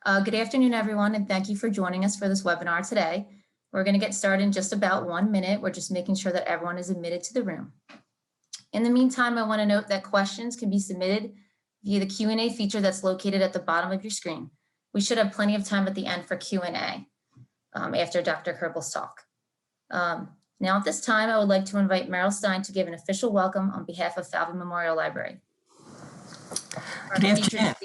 Good afternoon, everyone, and thank you for joining us for this webinar today. We're going to get started in just about 1 minute. We're just making sure that everyone is admitted to the room. In the meantime, I want to note that questions can be submitted via the Q&A feature that's located at the bottom of your screen. We should have plenty of time at the end for Q&A after Dr. Kerbel's talk. Now at this time, I would like to invite Meryl Stein to give an official welcome on behalf of Falvey Memorial Library. Good afternoon.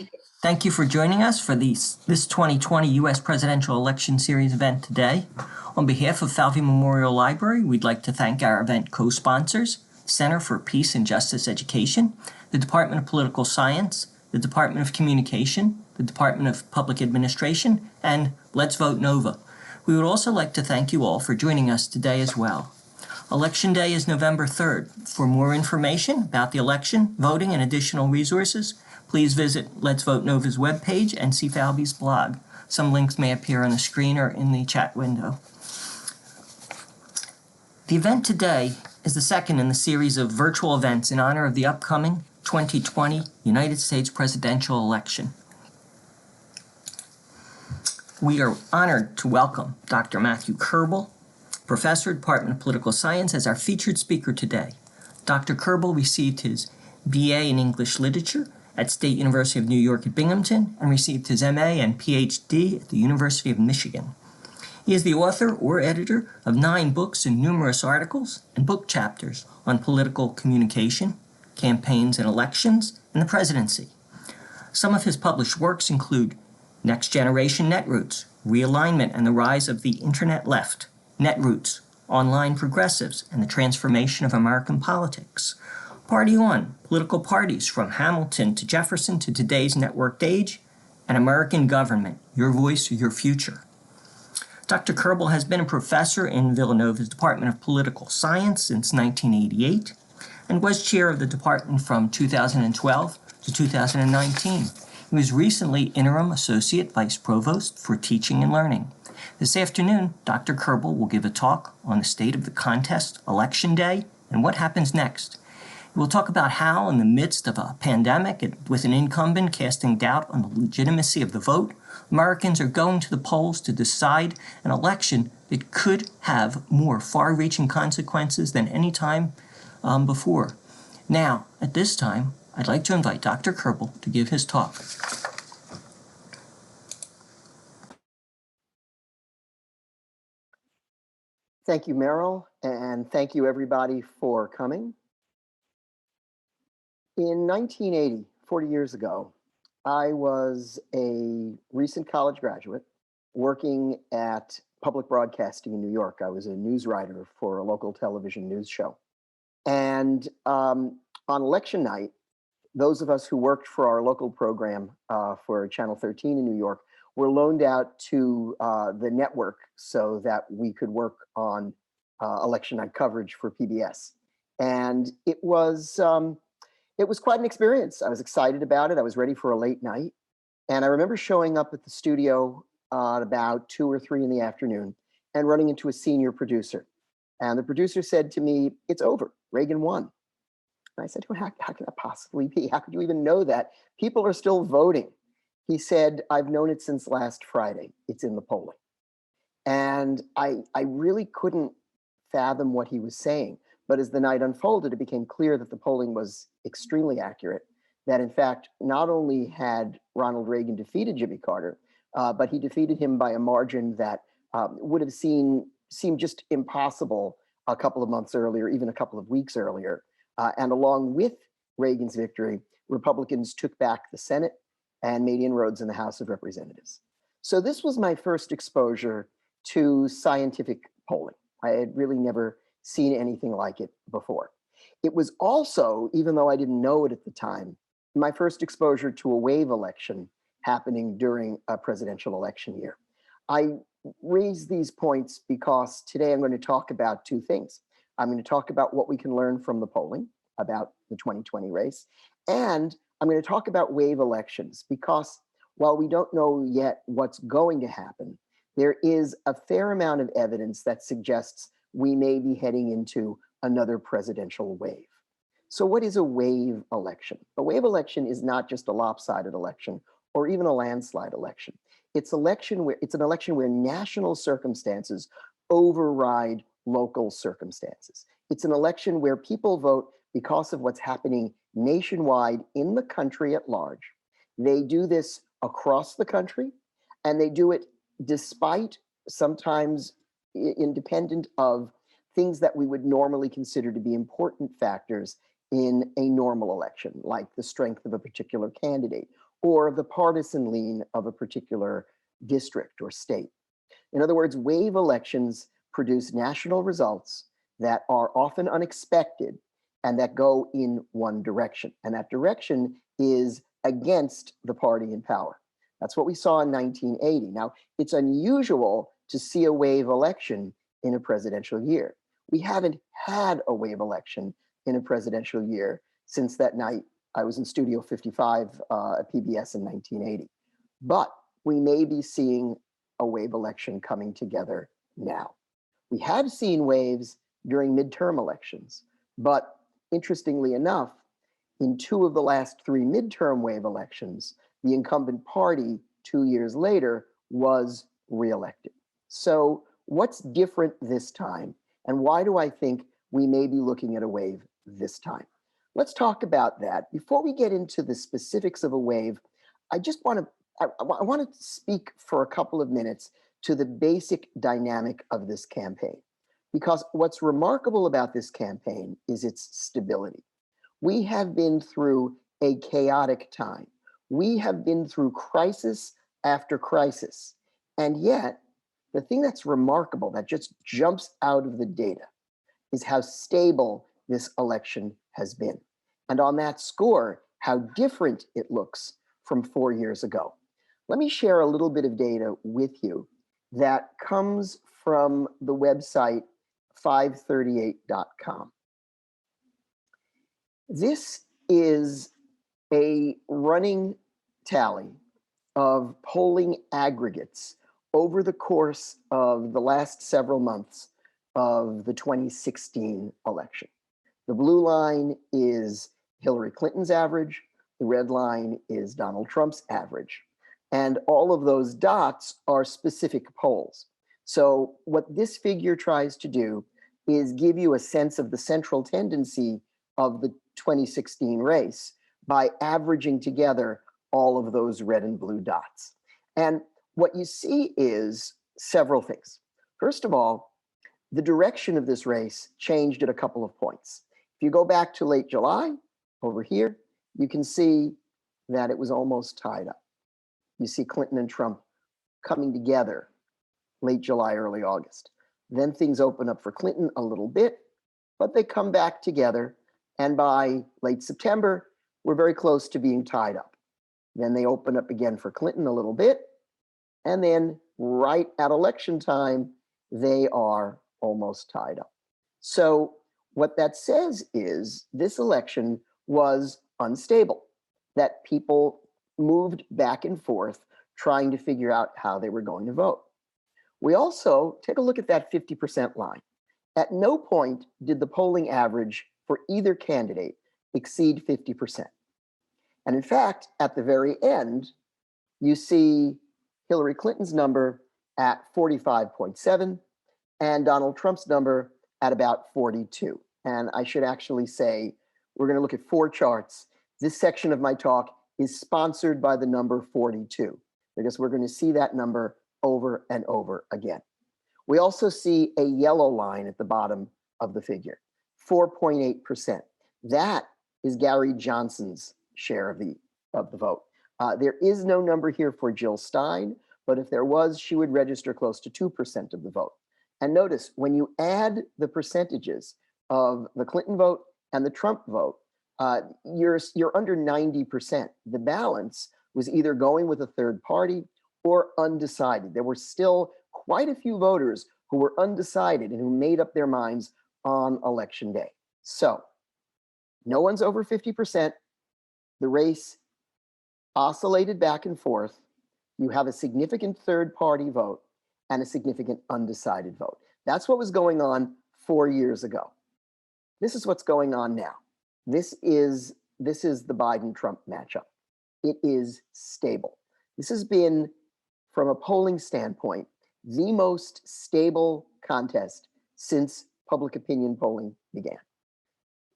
Thank you for joining us for this 2020 U.S. Presidential Election Series event today. On behalf of Falvey Memorial Library, we'd like to thank our event co-sponsors, Center for Peace and Justice Education, the Department of Political Science, the Department of Communication, the Department of Public Administration, and Let's Vote Nova. We would also like to thank you all for joining us today as well. Election Day is November 3rd. For more information about the election, voting, and additional resources, please visit Let's Vote Nova's webpage and see Falvey's blog. Some links may appear on the screen or in the chat window. The event today is the second in the series of virtual events in honor of the upcoming 2020 United States presidential election. We are honored to welcome Dr. Matthew Kerbel, Professor, Department of Political Science, as our featured speaker today. Dr. Kerbel received his BA in English Literature at State University of New York at Binghamton and received his MA and PhD at the University of Michigan. He is the author or editor of 9 books and numerous articles and book chapters on political communication, campaigns and elections, and the presidency. Some of his published works include Next Generation Netroots, Realignment and the Rise of the Internet Left, Netroots, Online Progressives, and the Transformation of American Politics, Party On, Political Parties from Hamilton to Jefferson to Today's Networked Age, and American Government, Your Voice, Your Future. Dr. Kerbel has been a professor in Villanova's Department of Political Science since 1988 and was chair of the department from 2012 to 2019. He was recently Interim Associate Vice Provost for Teaching and Learning. This afternoon, Dr. Kerbel will give a talk on the state of the contest, Election Day, and what happens next. We'll talk about how, in the midst of a pandemic, with an incumbent casting doubt on the legitimacy of the vote, Americans are going to the polls to decide an election that could have more far-reaching consequences than any time before. Now, at this time, I'd like to invite Dr. Kerbel to give his talk. Thank you, Meryl, and thank you, everybody, for coming. In 1980, 40 years ago, I was a recent college graduate working at public broadcasting in New York. I was a news writer for a local television news show. And on election night, those of us who worked for our local program for Channel 13 in New York were loaned out to the network so that we could work on election night coverage for PBS. And it was quite an experience. I was excited about it. I was ready for a late night. And I remember showing up at the studio at about 2 or 3 in the afternoon and running into a senior producer. And the producer said to me, "It's over. Reagan won." And I said, well, how can that possibly be? How could you even know that? People are still voting. He said, "I've known it since last Friday. It's in the polling." And I really couldn't fathom what he was saying. But as the night unfolded, it became clear that the polling was extremely accurate, that in fact, not only had Ronald Reagan defeated Jimmy Carter, but he defeated him by a margin that would have seemed just impossible a couple of months earlier, even a couple of weeks earlier. And along with Reagan's victory, Republicans took back the Senate and made inroads in the House of Representatives. So this was my first exposure to scientific polling. I had really never seen anything like it before. It was also, even though I didn't know it at the time, my first exposure to a wave election happening during a presidential election year. I raise these points because today I'm going to talk about 2 things. I'm going to talk about what we can learn from the polling about the 2020 race, and I'm going to talk about wave elections because while we don't know yet what's going to happen, there is a fair amount of evidence that suggests we may be heading into another presidential wave. So what is a wave election? A wave election is not just a lopsided election or even a landslide election. it's an election where national circumstances override local circumstances. It's an election where people vote because of what's happening nationwide in the country at large. They do this across the country, and they do it despite, sometimes independent of, things that we would normally consider to be important factors in a normal election, like the strength of a particular candidate or the partisan lean of a particular district or state. In other words, wave elections produce national results that are often unexpected and that go in one direction. And that direction is against the party in power. That's what we saw in 1980. Now, it's unusual to see a wave election in a presidential year. We haven't had a wave election in a presidential year since that night I was in Studio 55 at PBS in 1980. But we may be seeing a wave election coming together now. We have seen waves during midterm elections, but interestingly enough, in 2 of the last 3 midterm wave elections, the incumbent party 2 years later was reelected. So what's different this time? And why do I think we may be looking at a wave this time? Let's talk about that. Before we get into the specifics of a wave, I want to speak for a couple of minutes to the basic dynamic of this campaign. Because what's remarkable about this campaign is its stability. We have been through a chaotic time. We have been through crisis after crisis. And yet, the thing that's remarkable, that just jumps out of the data, is how stable this election has been. And on that score, how different it looks from 4 years ago. Let me share a little bit of data with you that comes from the website 538.com. This is a running tally of polling aggregates over the course of the last several months of the 2016 election. The blue line is Hillary Clinton's average. The red line is Donald Trump's average. And all of those dots are specific polls. So what this figure tries to do is give you a sense of the central tendency of the 2016 race by averaging together all of those red and blue dots. And what you see is several things. First of all, the direction of this race changed at a couple of points. If you go back to late July, over here, you can see that it was almost tied up. You see Clinton and Trump coming together late July, early August. Then things open up for Clinton a little bit, but they come back together. And by late September, we're very close to being tied up. Then they open up again for Clinton a little bit. And then right at election time, they are almost tied up. So what that says is this election was unstable, that people moved back and forth trying to figure out how they were going to vote. We also take a look at that 50% line. At no point did the polling average for either candidate exceed 50%. And in fact, at the very end, you see Hillary Clinton's number at 45.7 and Donald Trump's number at about 42. And I should actually say, we're going to look at 4 charts. This section of my talk is sponsored by the number 42, because we're going to see that number over and over again. We also see a yellow line at the bottom of the figure, 4.8%. That is Gary Johnson's share of the vote. There is no number here for Jill Stein, but if there was, she would register close to 2% of the vote. And notice, when you add the percentages of the Clinton vote and the Trump vote, you're under 90%. The balance was either going with a third party or undecided. There were still quite a few voters who were undecided and who made up their minds on election day. So no one's over 50%. The race oscillated back and forth. You have a significant third party vote and a significant undecided vote. That's what was going on 4 years ago. This is what's going on now. This is the Biden-Trump matchup. It is stable. This has been from a polling standpoint, the most stable contest since public opinion polling began.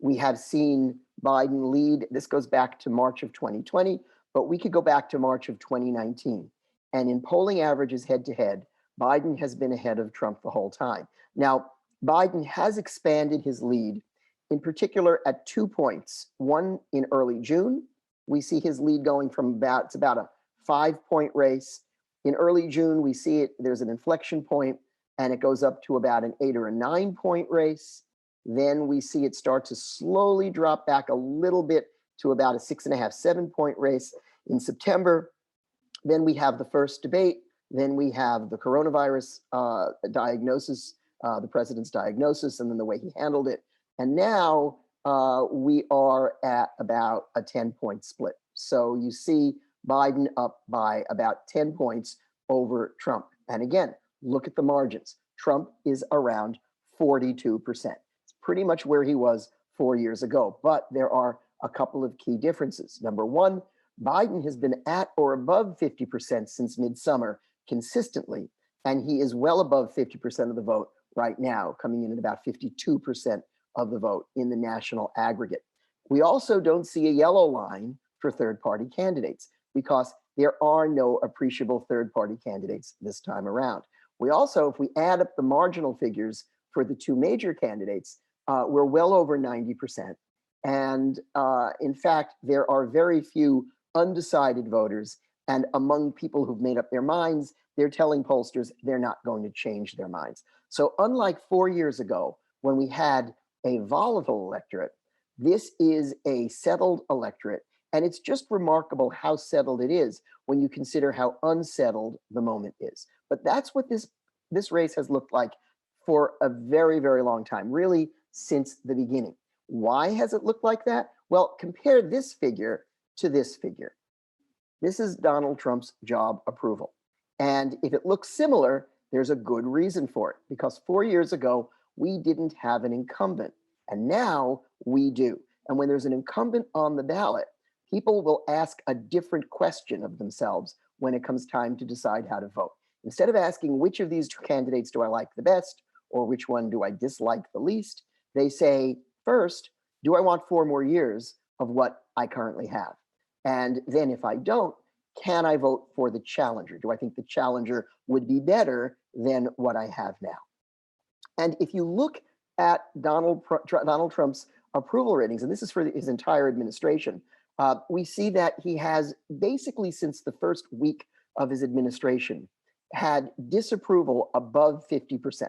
We have seen Biden lead. This goes back to March of 2020, but we could go back to March of 2019. And in polling averages head to head, Biden has been ahead of Trump the whole time. Now, Biden has expanded his lead, in particular at 2 points. One in early June, we see his lead going from it's about a 5-point race. In early June, we see there's an inflection point and it goes up to about an 8 or a 9-point race. Then we see it start to slowly drop back a little bit to about a 6.5, 7-point race in September. Then we have the first debate. Then we have the coronavirus diagnosis, the president's diagnosis, and then the way he handled it. And now we are at about a 10-point split. So you see Biden up by about 10 points over Trump. And again, look at the margins. Trump is around 42%. It's pretty much where he was 4 years ago. But there are a couple of key differences. Number one, Biden has been at or above 50% since midsummer consistently, and he is well above 50% of the vote right now, coming in at about 52% of the vote in the national aggregate. We also don't see a yellow line for third-party candidates because there are no appreciable third-party candidates this time around. We also, if we add up the marginal figures for the two major candidates, we're well over 90%. And in fact, there are very few undecided voters. And among people who've made up their minds, they're telling pollsters they're not going to change their minds. So unlike 4 years ago, when we had a volatile electorate, this is a settled electorate. And it's just remarkable how settled it is when you consider how unsettled the moment is. But that's what this race has looked like for a very, very long time, really since the beginning. Why has it looked like that? Well, compare this figure to this figure. This is Donald Trump's job approval. And if it looks similar, there's a good reason for it, because 4 years ago, we didn't have an incumbent, and now we do. And when there's an incumbent on the ballot, people will ask a different question of themselves when it comes time to decide how to vote. Instead of asking which of these two candidates do I like the best, or which one do I dislike the least, they say, first, do I want 4 more years of what I currently have? And then if I don't, can I vote for the challenger? Do I think the challenger would be better than what I have now? And if you look at Donald Trump's approval ratings, and this is for his entire administration, we see that he has basically since the first week of his administration had disapproval above 50%.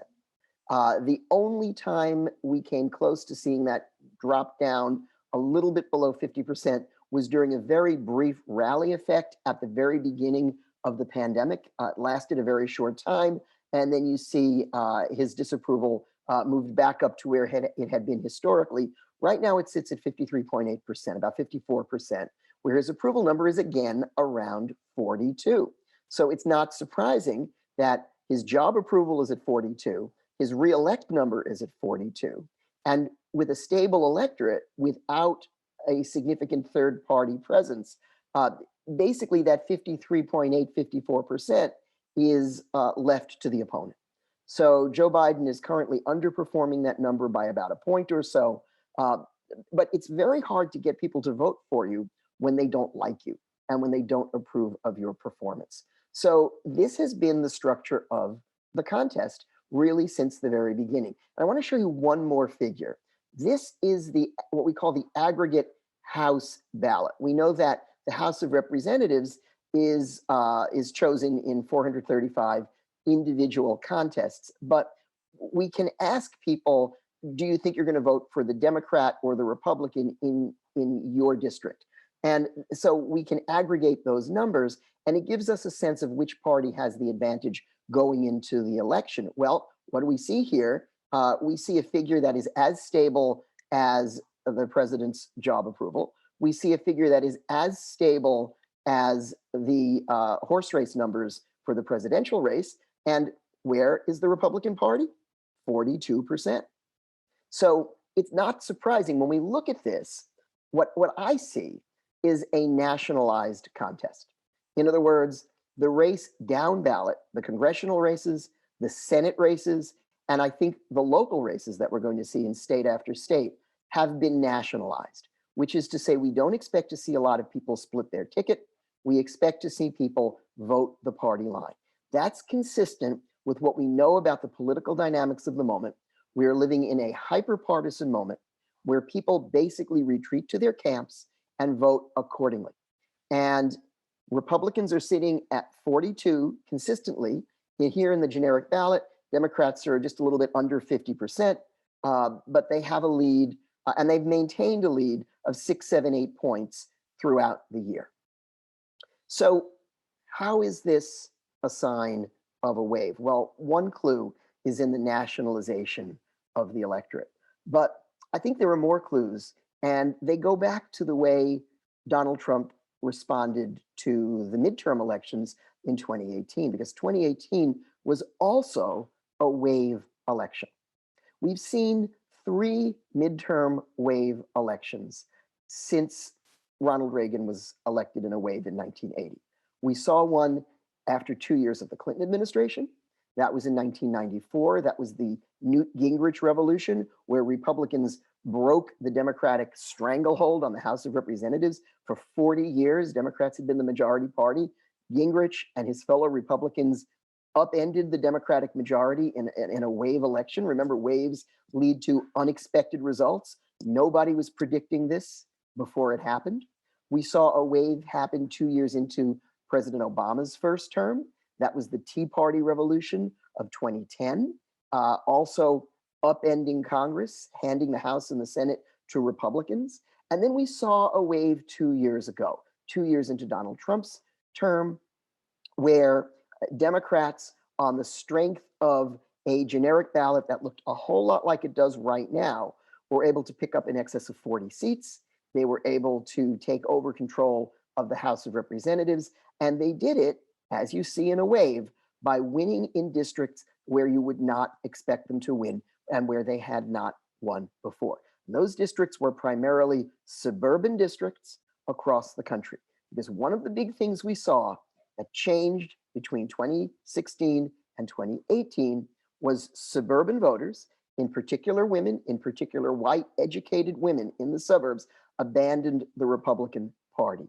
The only time we came close to seeing that drop down a little bit below 50% was during a very brief rally effect at the very beginning of the pandemic. It lasted a very short time. And then you see his disapproval moved back up to where it had been historically. Right now it sits at 53.8%, about 54%, where his approval number is again around 42. So it's not surprising that his job approval is at 42, his reelect number is at 42, and with a stable electorate without a significant third party presence, basically that 53.8, 54% is left to the opponent. So Joe Biden is currently underperforming that number by about a point or so, but it's very hard to get people to vote for you when they don't like you and when they don't approve of your performance. So this has been the structure of the contest really since the very beginning. And I want to show you one more figure. This is what we call the aggregate House ballot. We know that the House of Representatives is chosen in 435 individual contests, but we can ask people, do you think you're going to vote for the Democrat or the Republican in your district? And so we can aggregate those numbers, and it gives us a sense of which party has the advantage going into the election. Well, what do we see here? We see a figure that is as stable as the president's job approval. We see a figure that is as stable as the horse race numbers for the presidential race. And where is the Republican Party? 42%. So it's not surprising when we look at this, what I see is a nationalized contest. In other words, the race down ballot, the congressional races, the Senate races, and I think the local races that we're going to see in state after state have been nationalized, which is to say we don't expect to see a lot of people split their ticket. We expect to see people vote the party line. That's consistent with what we know about the political dynamics of the moment. We are living in a hyper-partisan moment where people basically retreat to their camps and vote accordingly. And Republicans are sitting at 42 consistently. Here in the generic ballot, Democrats are just a little bit under 50%, but they have a lead, and they've maintained a lead of 6, 7, 8 points throughout the year. So how is this a sign of a wave? Well, one clue is in the nationalization of the electorate. But I think there are more clues, and they go back to the way Donald Trump responded to the midterm elections in 2018, because 2018 was also a wave election. We've seen 3 midterm wave elections since Ronald Reagan was elected in a wave in 1980. We saw one after 2 years of the Clinton administration. That was in 1994. That was the Newt Gingrich revolution, where Republicans broke the Democratic stranglehold on the House of Representatives. For 40 years, Democrats had been the majority party. Gingrich and his fellow Republicans upended the Democratic majority in a wave election. Remember, waves lead to unexpected results. Nobody was predicting this before it happened. We saw a wave happen 2 years into President Obama's first term. That was the Tea Party revolution of 2010. Also upending Congress, handing the House and the Senate to Republicans. And then we saw a wave 2 years ago, 2 years into Donald Trump's term, where Democrats, on the strength of a generic ballot that looked a whole lot like it does right now, were able to pick up in excess of 40 seats. They were able to take over control of the House of Representatives, and they did it, as you see in a wave, by winning in districts where you would not expect them to win and where they had not won before. And those districts were primarily suburban districts across the country, because one of the big things we saw that changed between 2016 and 2018 was suburban voters, in particular women, in particular white educated women in the suburbs, abandoned the Republican Party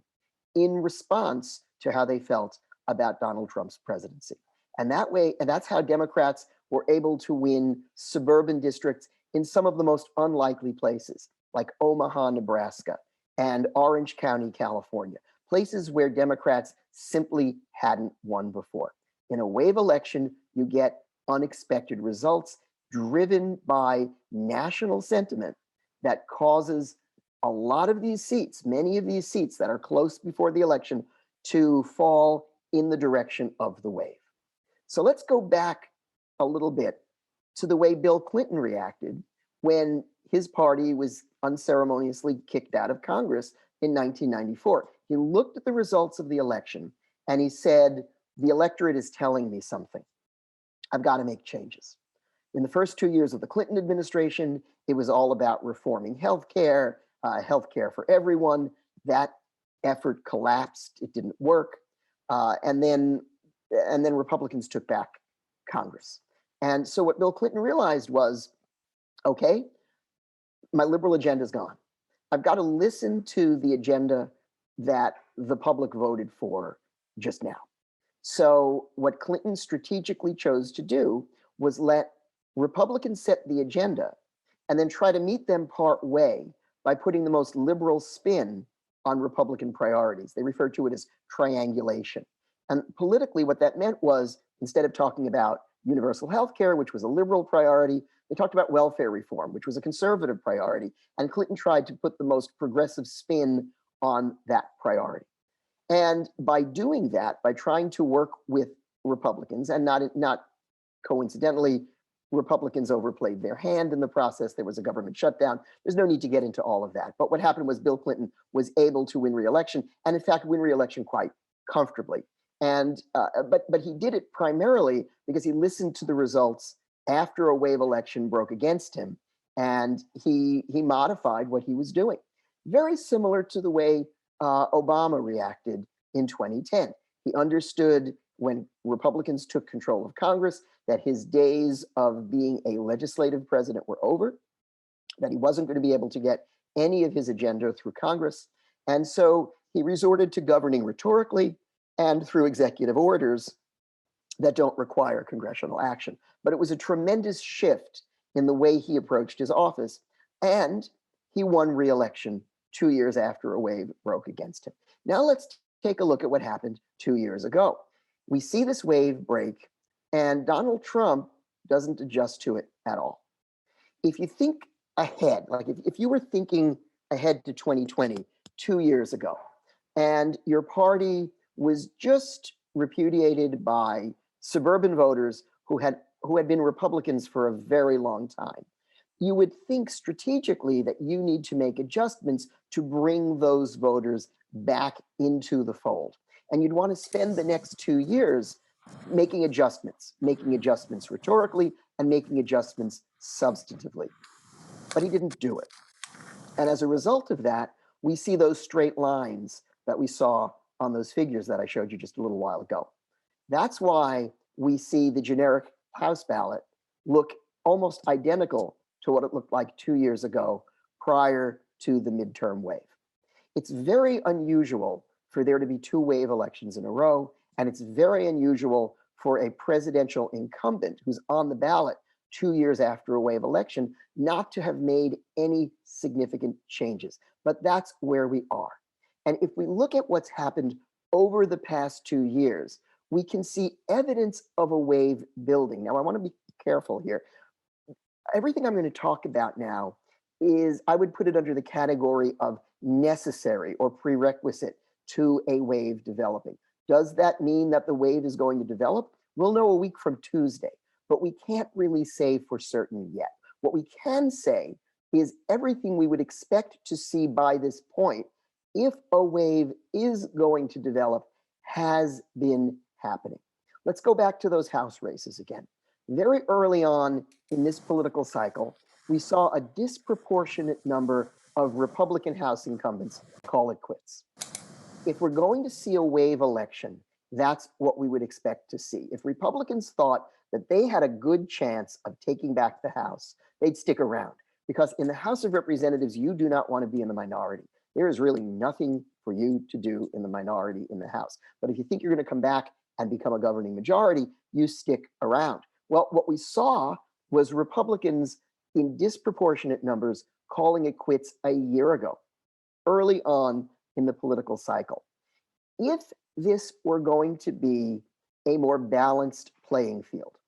in response to how they felt about Donald Trump's presidency. And that way, and that's how Democrats were able to win suburban districts in some of the most unlikely places, like Omaha, Nebraska, and Orange County, California, places where Democrats simply hadn't won before. In a wave election, you get unexpected results driven by national sentiment that causes a lot of these seats, many of these seats that are close before the election, to fall in the direction of the wave. So let's go back a little bit to the way Bill Clinton reacted when his party was unceremoniously kicked out of Congress in 1994. He looked at the results of the election and he said, the electorate is telling me something. I've got to make changes. In the first 2 years of the Clinton administration, it was all about reforming healthcare, healthcare for everyone. That effort collapsed. It didn't work. And then Republicans took back Congress. And so what Bill Clinton realized was, okay, my liberal agenda is gone. I've got to listen to the agenda that the public voted for just now. So what Clinton strategically chose to do was let Republicans set the agenda and then try to meet them part way by putting the most liberal spin on Republican priorities. They refer to it as triangulation. And politically, what that meant was, instead of talking about universal health care, which was a liberal priority, they talked about welfare reform, which was a conservative priority. And Clinton tried to put the most progressive spin on that priority. And by doing that, by trying to work with Republicans, and not coincidentally, Republicans overplayed their hand in the process. There was a government shutdown. There's no need to get into all of that. But what happened was Bill Clinton was able to win re-election, and in fact, win re-election quite comfortably. And but he did it primarily because he listened to the results after a wave election broke against him, and he modified what he was doing. Very similar to the way Obama reacted in 2010. He understood when Republicans took control of Congress, that his days of being a legislative president were over, that he wasn't going to be able to get any of his agenda through Congress. And so he resorted to governing rhetorically and through executive orders that don't require congressional action. But it was a tremendous shift in the way he approached his office. And he won re-election 2 years after a wave broke against him. Now let's take a look at what happened 2 years ago. We see this wave break, and Donald Trump doesn't adjust to it at all. If you think ahead, like if you were thinking ahead to 2020 2 years ago, and your party was just repudiated by suburban voters who had been Republicans for a very long time, you would think strategically that you need to make adjustments to bring those voters back into the fold. And you'd want to spend the next 2 years making adjustments rhetorically and making adjustments substantively. But he didn't do it. And as a result of that, we see those straight lines that we saw on those figures that I showed you just a little while ago. That's why we see the generic House ballot look almost identical to what it looked like 2 years ago prior to the midterm wave. It's very unusual for there to be two wave elections in a row, and it's very unusual for a presidential incumbent who's on the ballot 2 years after a wave election not to have made any significant changes. But that's where we are. And if we look at what's happened over the past 2 years, we can see evidence of a wave building. Now, I want to be careful here. Everything I'm going to talk about now is, I would put it under the category of necessary or prerequisite to a wave developing. Does that mean that the wave is going to develop? We'll know a week from Tuesday, but we can't really say for certain yet. What we can say is everything we would expect to see by this point, if a wave is going to develop, has been happening. Let's go back to those House races again. Very early on in this political cycle, we saw a disproportionate number of Republican House incumbents call it quits. If we're going to see a wave election, that's what we would expect to see. If Republicans thought that they had a good chance of taking back the House, they'd stick around. Because in the House of Representatives, you do not want to be in the minority. There is really nothing for you to do in the minority in the House. But if you think you're going to come back and become a governing majority, you stick around. Well, what we saw was Republicans in disproportionate numbers calling it quits a year ago, early on in the political cycle. If this were going to be a more balanced playing field,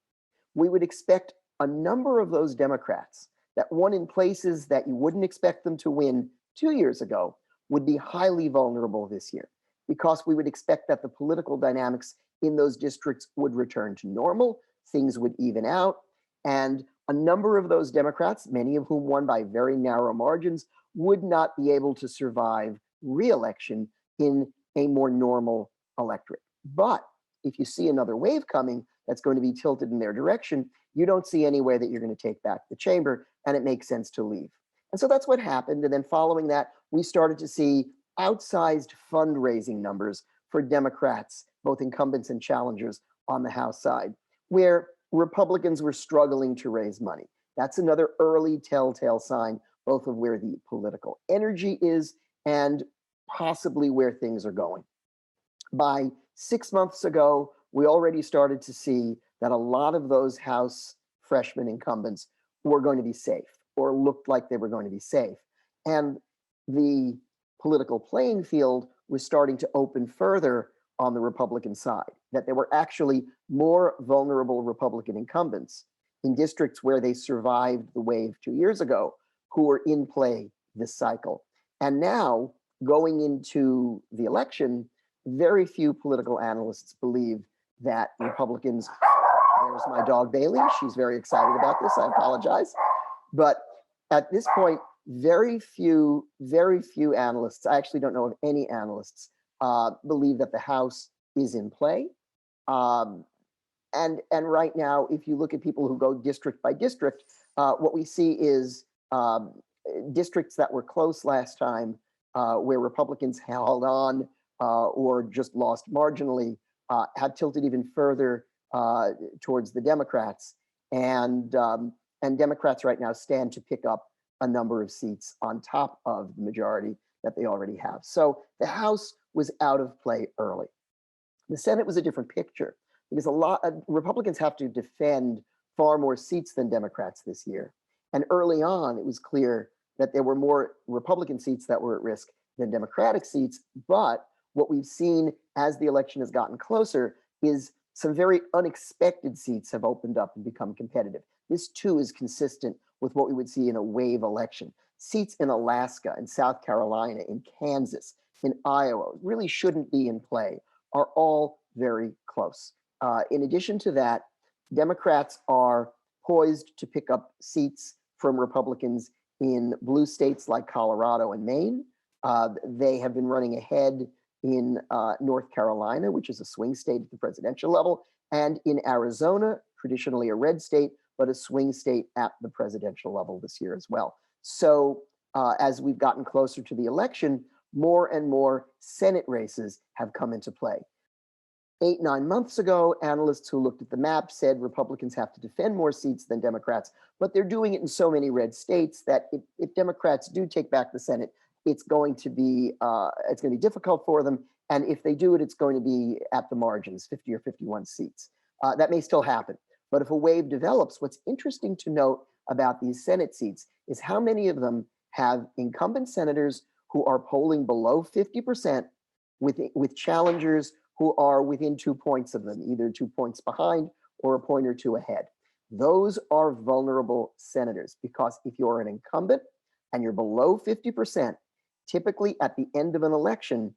we would expect a number of those Democrats that won in places that you wouldn't expect them to win 2 years ago would be highly vulnerable this year, because we would expect that the political dynamics in those districts would return to normal, things would even out, and a number of those Democrats, many of whom won by very narrow margins, would not be able to survive re-election in a more normal electorate. But if you see another wave coming that's going to be tilted in their direction, you don't see any way that you're going to take back the chamber, and it makes sense to leave. And so that's what happened. And then following that, we started to see outsized fundraising numbers for Democrats, both incumbents and challengers on the House side, where Republicans were struggling to raise money. That's another early telltale sign, both of where the political energy is and possibly where things are going. By 6 months ago, we already started to see that a lot of those House freshman incumbents were going to be safe, or looked like they were going to be safe. And the political playing field was starting to open further on the Republican side, that there were actually more vulnerable Republican incumbents in districts where they survived the wave 2 years ago who were in play this cycle. And now, going into the election, very few political analysts believe that Republicans, there's my dog Bailey, she's very excited about this, I apologize. But at this point, very few analysts, I actually don't know of any analysts, believe that the House is in play. And right now, if you look at people who go district by district, what we see is districts that were close last time, where Republicans held on or just lost marginally, have tilted even further towards the Democrats, and Democrats right now stand to pick up a number of seats on top of the majority that they already have. So the House was out of play early. The Senate was a different picture because a lot of Republicans have to defend far more seats than Democrats this year. And early on, it was clear that there were more Republican seats that were at risk than Democratic seats. But what we've seen as the election has gotten closer is some very unexpected seats have opened up and become competitive. This too is consistent with what we would see in a wave election. Seats in Alaska, in South Carolina, in Kansas, in Iowa really shouldn't be in play, are all very close. In addition to that, Democrats are poised to pick up seats from Republicans in blue states like Colorado and Maine. They have been running ahead in North Carolina, which is a swing state at the presidential level, and in Arizona, traditionally a red state, but a swing state at the presidential level this year as well. So as we've gotten closer to the election, more and more Senate races have come into play. 8-9 months ago, analysts who looked at the map said Republicans have to defend more seats than Democrats, but they're doing it in so many red states that if Democrats do take back the Senate, it's going to be difficult for them. And if they do it, it's going to be at the margins, 50 or 51 seats. That may still happen. But if a wave develops, what's interesting to note about these Senate seats is how many of them have incumbent senators who are polling below 50% with challengers who are within 2 points of them, either 2 points behind or a point or two ahead. Those are vulnerable senators because if you're an incumbent and you're below 50%, typically at the end of an election,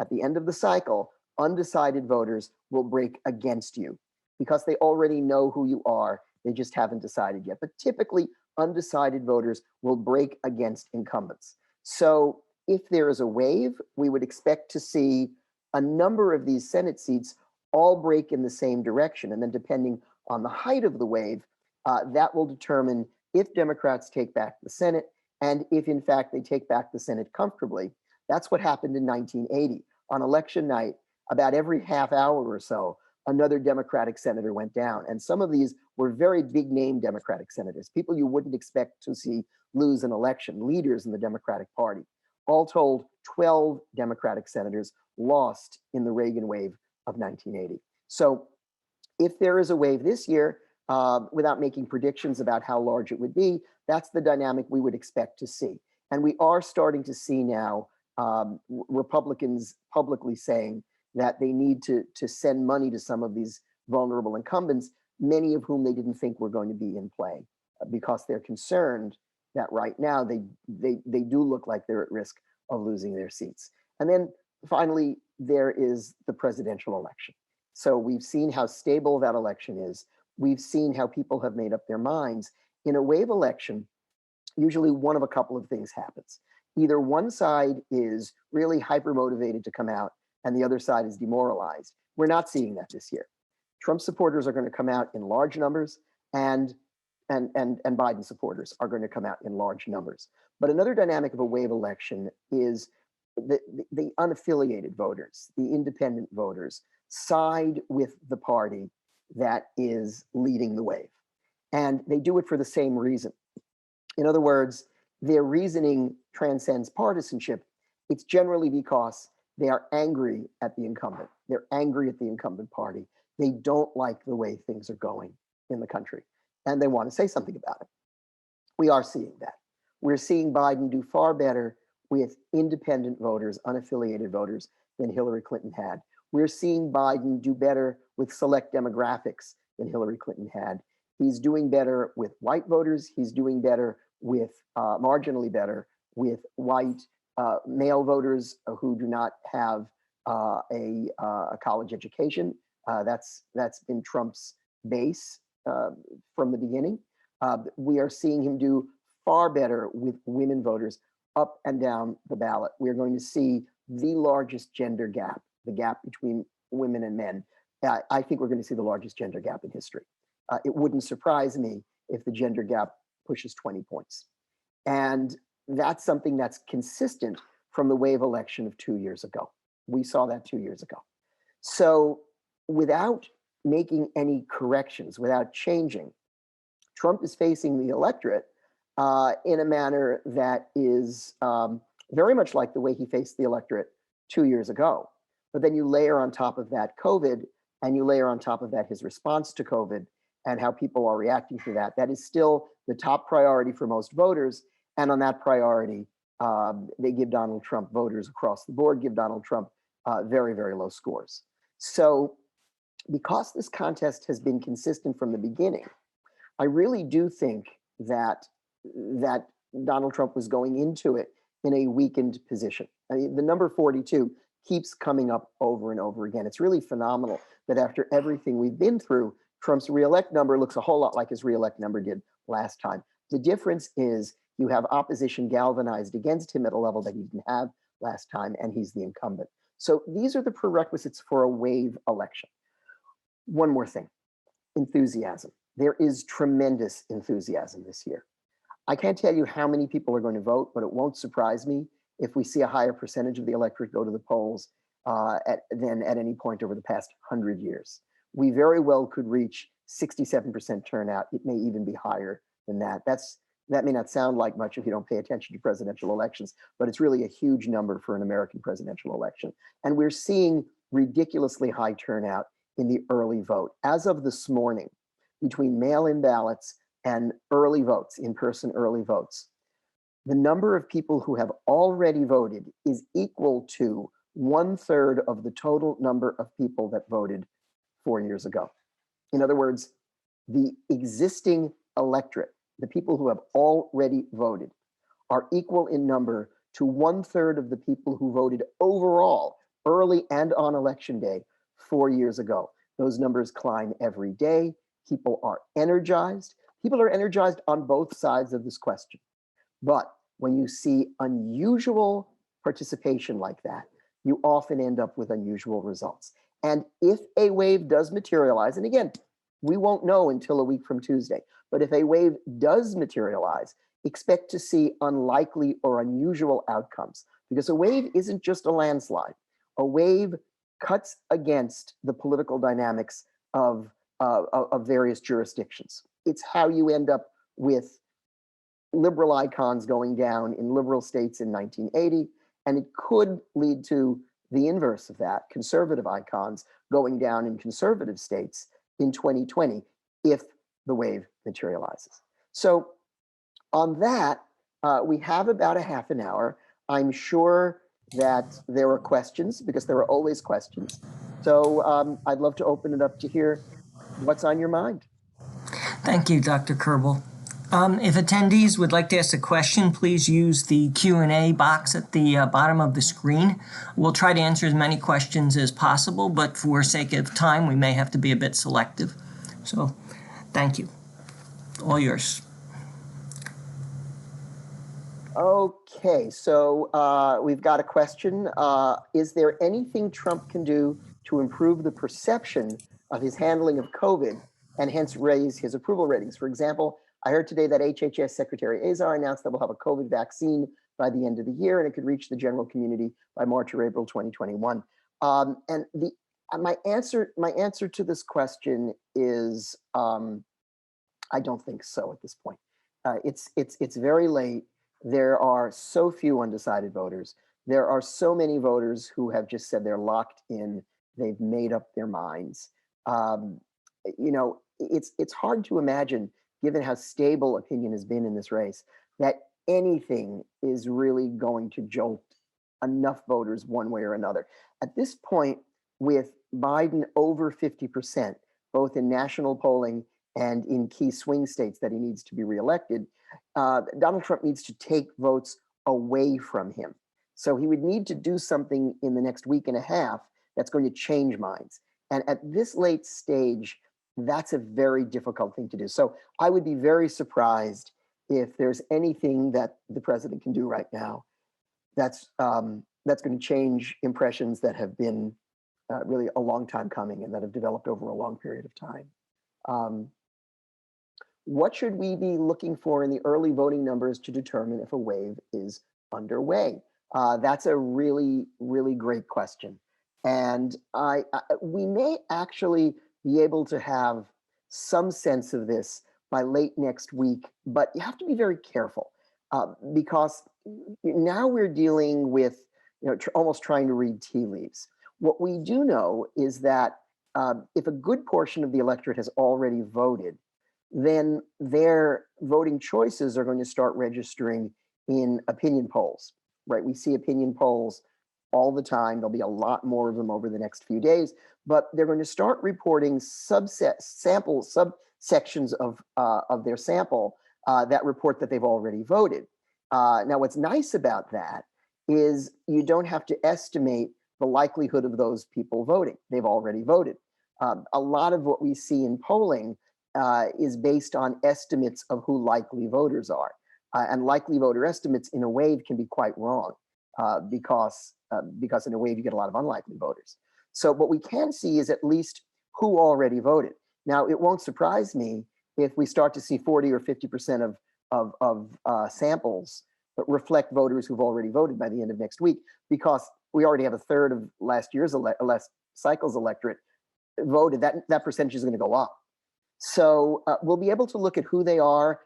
at the end of the cycle, undecided voters will break against you because they already know who you are. They just haven't decided yet. But typically, undecided voters will break against incumbents. So if there is a wave, we would expect to see a number of these Senate seats all break in the same direction. And then depending on the height of the wave, that will determine if Democrats take back the Senate and if, in fact, they take back the Senate comfortably. That's what happened in 1980. On election night, about every half hour or so, another Democratic senator went down. And some of these were very big name Democratic senators, people you wouldn't expect to see lose an election, leaders in the Democratic Party. All told, 12 Democratic senators lost in the Reagan wave of 1980. So if there is a wave this year, without making predictions about how large it would be, that's the dynamic we would expect to see. And we are starting to see now Republicans publicly saying that they need to send money to some of these vulnerable incumbents, many of whom they didn't think were going to be in play because they're concerned that right now they do look like they're at risk of losing their seats. And then finally, there is the presidential election. So we've seen how stable that election is. We've seen how people have made up their minds. In a wave election, usually one of a couple of things happens. Either one side is really hyper motivated to come out and the other side is demoralized. We're not seeing that this year. Trump supporters are going to come out in large numbers and Biden supporters are going to come out in large numbers. But another dynamic of a wave election is the unaffiliated voters, the independent voters, side with the party that is leading the wave. And they do it for the same reason. In other words, their reasoning transcends partisanship. It's generally because they are angry at the incumbent. They're angry at the incumbent party. They don't like the way things are going in the country, and they want to say something about it. We are seeing that. We're seeing Biden do far better with independent voters, unaffiliated voters, than Hillary Clinton had. We're seeing Biden do better with select demographics than Hillary Clinton had. He's doing better with white voters. He's doing better with, marginally better, with white male voters who do not have a college education. That's been Trump's base from the beginning. We are seeing him do far better with women voters up and down the ballot. We're going to see the largest gender gap, the gap between women and men. I think we're going to see the largest gender gap in history. It wouldn't surprise me if the gender gap pushes 20 points. And that's something that's consistent from the wave election of 2 years ago. We saw that 2 years ago. So without making any corrections, without changing, Trump is facing the electorate in a manner that is very much like the way he faced the electorate 2 years ago. But then you layer on top of that COVID, and you layer on top of that his response to COVID and how people are reacting to that. That is still the top priority for most voters. And on that priority, they give Donald Trump, voters across the board give Donald Trump very, very low scores. So because this contest has been consistent from the beginning, I really do think that Donald Trump was going into it in a weakened position. I mean, the number 42 keeps coming up over and over again. It's really phenomenal that after everything we've been through, Trump's reelect number looks a whole lot like his reelect number did last time. The difference is you have opposition galvanized against him at a level that he didn't have last time, and he's the incumbent. So these are the prerequisites for a wave election. One more thing, enthusiasm. There is tremendous enthusiasm this year. I can't tell you how many people are going to vote, but it won't surprise me if we see a higher percentage of the electorate go to the polls than at any point over the past 100 years. We very well could reach 67% turnout. It may even be higher than that. That may not sound like much if you don't pay attention to presidential elections, but it's really a huge number for an American presidential election. And we're seeing ridiculously high turnout in the early vote. As of this morning, between mail-in ballots and early votes, in-person early votes, the number of people who have already voted is equal to 1/3 of the total number of people that voted 4 years ago. In other words, the existing electorate, the people who have already voted, are equal in number to 1/3 of the people who voted overall, early and on election day 4 years ago. Those numbers climb every day. People are energized. People are energized on both sides of this question. But when you see unusual participation like that, you often end up with unusual results. And if a wave does materialize, and again, we won't know until a week from Tuesday, but if a wave does materialize, expect to see unlikely or unusual outcomes, because a wave isn't just a landslide. A wave cuts against the political dynamics of various jurisdictions. It's how you end up with liberal icons going down in liberal states in 1980, and it could lead to the inverse of that, conservative icons going down in conservative states in 2020 if the wave materializes. So on that, we have about a half an hour. I'm sure that there are questions, because there are always questions. So I'd love to open it up to hear what's on your mind. Thank you, Dr. Kerbel. If attendees would like to ask a question, please use the Q&A box at the bottom of the screen. We'll try to answer as many questions as possible, but for sake of time, we may have to be a bit selective. So, thank you. All yours. Okay, so we've got a question. Is there anything Trump can do to improve the perception of his handling of COVID and hence raise his approval ratings? For example, I heard today that HHS Secretary Azar announced that we'll have a COVID vaccine by the end of the year, and it could reach the general community by March or April 2021. And my answer to this question is I don't think so at this point. It's very late. There are so few undecided voters. There are so many voters who have just said they're locked in. They've made up their minds. It's hard to imagine, given how stable opinion has been in this race, that anything is really going to jolt enough voters one way or another. At this point, with Biden over 50%, both in national polling and in key swing states that he needs to be reelected, Donald Trump needs to take votes away from him. So he would need to do something in the next week and a half that's going to change minds. And at this late stage, that's a very difficult thing to do. So I would be very surprised if there's anything that the president can do right now that's going to change impressions that have been really a long time coming and that have developed over a long period of time. What should we be looking for in the early voting numbers to determine if a wave is underway? That's a really, really great question. And we may actually be able to have some sense of this by late next week, but you have to be very careful because now we're dealing with, almost trying to read tea leaves. What we do know is that if a good portion of the electorate has already voted, then their voting choices are going to start registering in opinion polls, right? We see opinion polls all the time. There'll be a lot more of them over the next few days, but they're going to start reporting subsections of their sample that report that they've already voted. Now, what's nice about that is you don't have to estimate the likelihood of those people voting. They've already voted. A lot of what we see in polling is based on estimates of who likely voters are. And likely voter estimates in a wave can be quite wrong because in a wave you get a lot of unlikely voters. So what we can see is at least who already voted. Now, it won't surprise me if we start to see 40 or 50% of samples that reflect voters who've already voted by the end of next week, because we already have a third of last cycle's electorate voted. That percentage is going to go up. So we'll be able to look at who they are.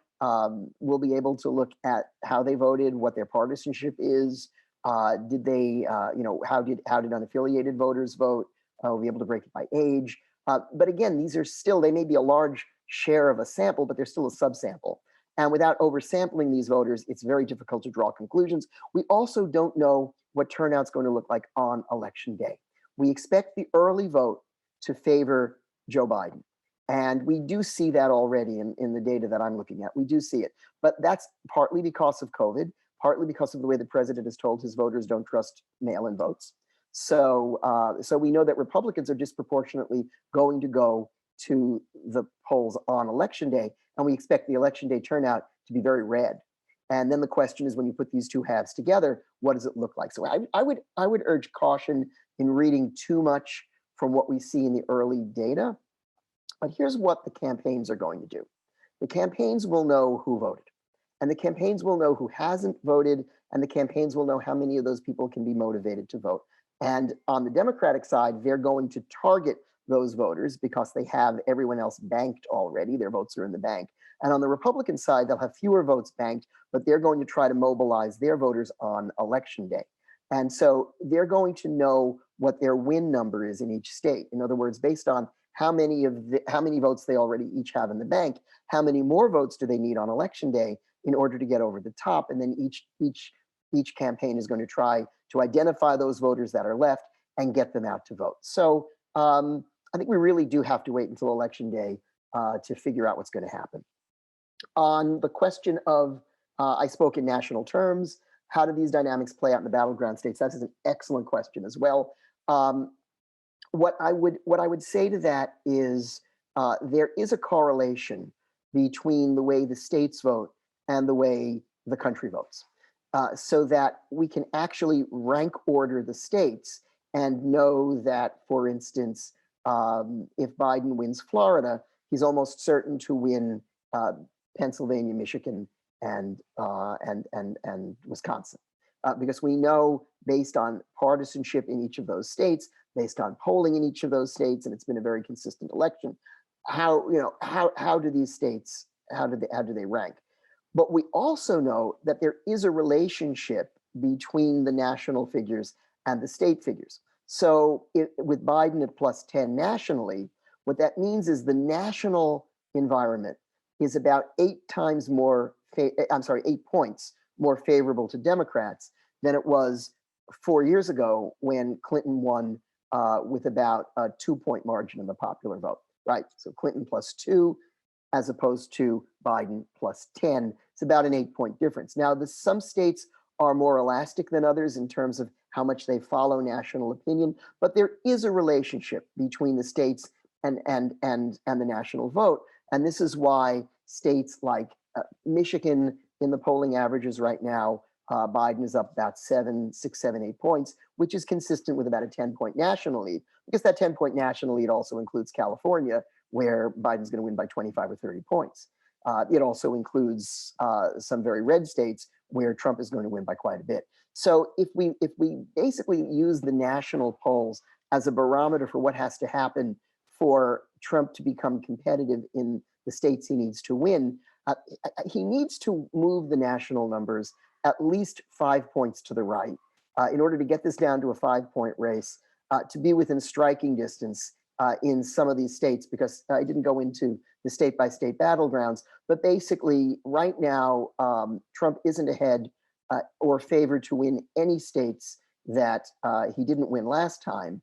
We'll be able to look at how they voted, what their partisanship is. Did they, how did unaffiliated voters vote? We'll be able to break it by age. But again, these are still, they may be a large share of a sample, but they're still a subsample. And without oversampling these voters, it's very difficult to draw conclusions. We also don't know what turnout's going to look like on election day. We expect the early vote to favor Joe Biden. And we do see that already in the data that I'm looking at. We do see it. But that's partly because of COVID, partly because of the way the president has told his voters don't trust mail-in votes. So we know that Republicans are disproportionately going to go to the polls on election day, and we expect the election day turnout to be very red. And then the question is, when you put these two halves together, what does it look like? So I would urge caution in reading too much from what we see in the early data. But here's what the campaigns are going to do. The campaigns will know who voted, and the campaigns will know who hasn't voted, and the campaigns will know how many of those people can be motivated to vote. And on the Democratic side, they're going to target those voters because they have everyone else banked already. Their votes are in the bank. And on the Republican side, they'll have fewer votes banked, but they're going to try to mobilize their voters on election day. And so they're going to know what their win number is in each state. In other words, based on how many votes they already each have in the bank, how many more votes do they need on election day in order to get over the top? And then each campaign is going to try to identify those voters that are left and get them out to vote. So I think we really do have to wait until election day to figure out what's going to happen. On the question of, I spoke in national terms, how do these dynamics play out in the battleground states? That is an excellent question as well. What I would say to that is there is a correlation between the way the states vote and the way the country votes, so that we can actually rank order the states and know that, for instance, if Biden wins Florida, he's almost certain to win Pennsylvania, Michigan, and Wisconsin, because we know, based on partisanship in each of those states, based on polling in each of those states, and it's been a very consistent election, how do these states, how do they rank? But we also know that there is a relationship between the national figures and the state figures. So with Biden at +10 nationally, what that means is the national environment is about 8 points more favorable to Democrats than it was 4 years ago when Clinton won with about a 2-point margin in the popular vote, right? So Clinton +2 as opposed to Biden +10. It's about an 8-point difference. Now, some states are more elastic than others in terms of how much they follow national opinion, but there is a relationship between the states and the national vote. And this is why states like Michigan, in the polling averages right now, Biden is up about 6, 7, 8 points, which is consistent with about a 10-point national lead, because that 10-point national lead also includes California, where Biden's going to win by 25 or 30 points. It also includes some very red states where Trump is going to win by quite a bit. So if we basically use the national polls as a barometer for what has to happen for Trump to become competitive in the states he needs to win, he needs to move the national numbers at least 5 points to the right in order to get this down to a 5-point race, to be within striking distance in some of these states, because I didn't go into the state by state battlegrounds, but basically right now, Trump isn't ahead or favored to win any states that he didn't win last time.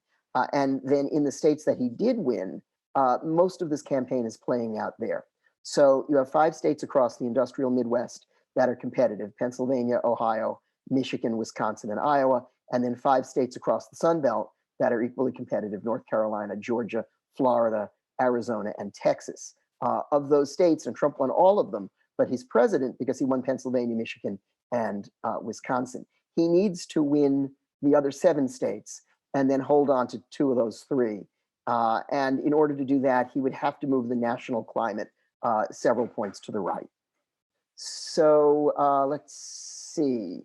And then in the states that he did win, most of this campaign is playing out there. So you have 5 states across the industrial Midwest that are competitive: Pennsylvania, Ohio, Michigan, Wisconsin, and Iowa, and then 5 states across the Sun Belt that are equally competitive: North Carolina, Georgia, Florida, Arizona, and Texas. Of those states, and Trump won all of them, but he's president because he won Pennsylvania, Michigan, and Wisconsin. He needs to win the other 7 states and then hold on to 2 of those 3. And in order to do that, he would have to move the national climate several points to the right. So let's see.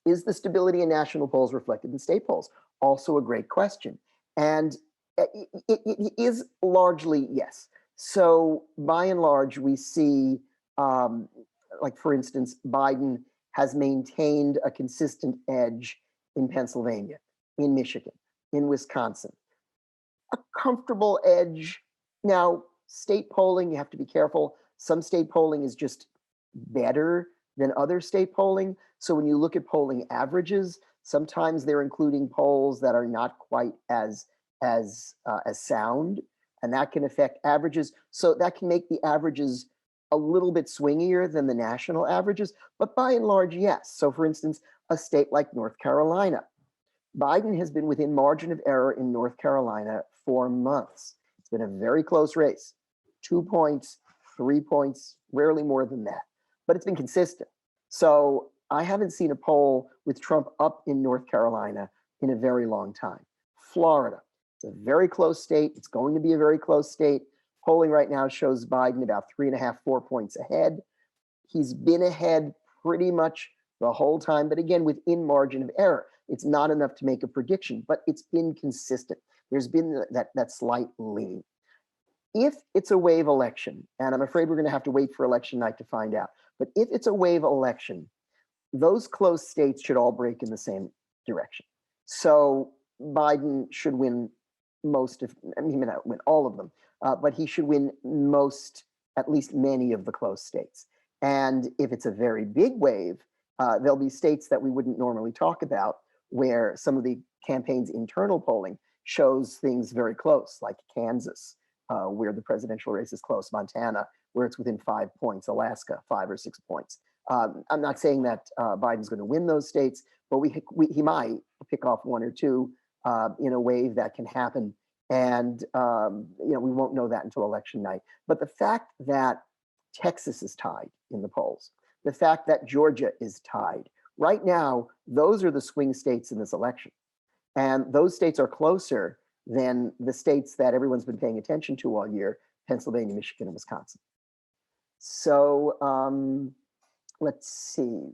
Is the stability in national polls reflected in state polls? Also a great question. And it is largely yes. So by and large, we see, like for instance, Biden has maintained a consistent edge in Pennsylvania, in Michigan, in Wisconsin. A comfortable edge. Now, state polling, you have to be careful. Some state polling is just better than other state polling. So when you look at polling averages, sometimes they're including polls that are not quite as sound, and that can affect averages. So that can make the averages a little bit swingier than the national averages, but by and large, yes. So for instance, a state like North Carolina, Biden has been within margin of error in North Carolina for months. It's been a very close race, 2 points, 3 points, rarely more than that, but it's been consistent. So I haven't seen a poll with Trump up in North Carolina in a very long time. Florida, it's a very close state. It's going to be a very close state. Polling right now shows Biden about 3.5, 4 points ahead. He's been ahead pretty much the whole time, but again, within margin of error. It's not enough to make a prediction, but it's been consistent. There's been that slight lean. If it's a wave election, and I'm afraid we're going to have to wait for election night to find out, but if it's a wave election, those close states should all break in the same direction. So Biden should win most of, I mean, he may not win all of them, but he should win most, at least many of the close states. And if it's a very big wave, there'll be states that we wouldn't normally talk about where some of the campaign's internal polling shows things very close, like Kansas, where the presidential race is close, Montana, where it's within 5 points, Alaska, 5 or 6 points. I'm not saying that Biden's going to win those states, but he might pick off 1 or 2 in a wave that can happen. And we won't know that until election night. But the fact that Texas is tied in the polls, the fact that Georgia is tied, right now, those are the swing states in this election. And those states are closer than the states that everyone's been paying attention to all year: Pennsylvania, Michigan, and Wisconsin. So let's see.